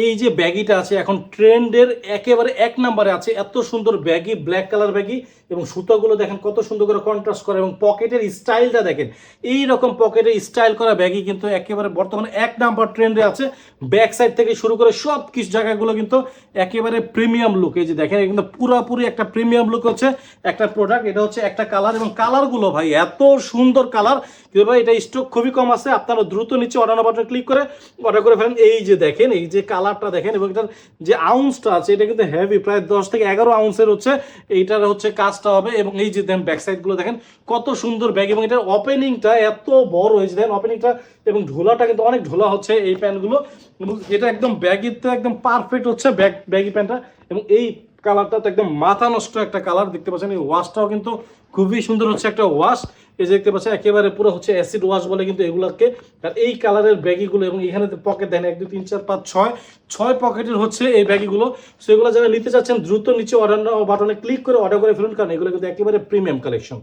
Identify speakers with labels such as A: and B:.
A: এই যে ব্যাগিটা আছে এখন ট্রেন্ডের একেবারে এক নম্বরে আছে, এত সুন্দর ব্যাগি, ব্ল্যাক কালার ব্যাগি, এবং সুতাগুলো দেখেন কত সুন্দর করে কন্ট্রাস্ট করে, এবং পকেটের স্টাইলটা দেখেন, এই রকম পকেটের স্টাইল করা ব্যাগি কিন্তু একেবারে বর্তমানে এক নাম্বার ট্রেন্ডে আছে। ব্যাক সাইড থেকে শুরু করে সব কিছু জায়গাগুলো কিন্তু একেবারে প্রিমিয়াম লুক। এই যে দেখেন কিন্তু পুরাপুরি একটা প্রিমিয়াম লুক হচ্ছে একটা প্রোডাক্ট। এটা হচ্ছে একটা কালার, এবং কালারগুলো ভাই এত সুন্দর কালার কিন্তু ভাই এটা স্টক খুবই কম আছে। আপনারা দ্রুত নিচে অর্ডার বাটনে ক্লিক করে অর্ডার করে ফেলেন। এই যে দেখেন, এই যে কালারটা দেখেন, এবং এটার যে আউন্সটা আছে এটা কিন্তু হেভি, প্রায় 10 থেকে 11 আউন্সের হচ্ছে এইটার হচ্ছে কাজটা হবে। এবং এই যে দেখেন ব্যাক সাইডগুলো দেখেন কত সুন্দর ব্যাগ, এবং এটার ওপেনিংটা এত বড় হয়েছে দেখেন ওপেনিংটা, এবং ঝোলাটা কিন্তু অনেক ঝোলা হচ্ছে এই প্যান্টগুলো, এবং এটা একদম ব্যাগিতে একদম পারফেক্ট হচ্ছে ব্যাগি প্যান্টটা। এবং এই কালারটা তো একদম মাথা নষ্ট একটা কালার, দেখতে পাচ্ছেন এই ওয়াশটাও কিন্তু খুবই সুন্দর হচ্ছে একটা ওয়াশ। এই যে দেখতে পাচ্ছেন একেবারে পুরো হচ্ছে অ্যাসিড ওয়াশ বলে কিন্তু এগুলোকে। আর এই কালারের ব্যাগিগুলো, এবং এখানে পকেট দেন 1 2 3 4 5 6 পকেটের হচ্ছে এই ব্যাগিগুলো। সেগুলো যারা নিতে চাচ্ছেন দ্রুত নিচে অর্ডার বাটনে ক্লিক করে অর্ডার করে ফেলুন, কারণ এগুলো কিন্তু একেবারে প্রিমিয়াম কালেকশন।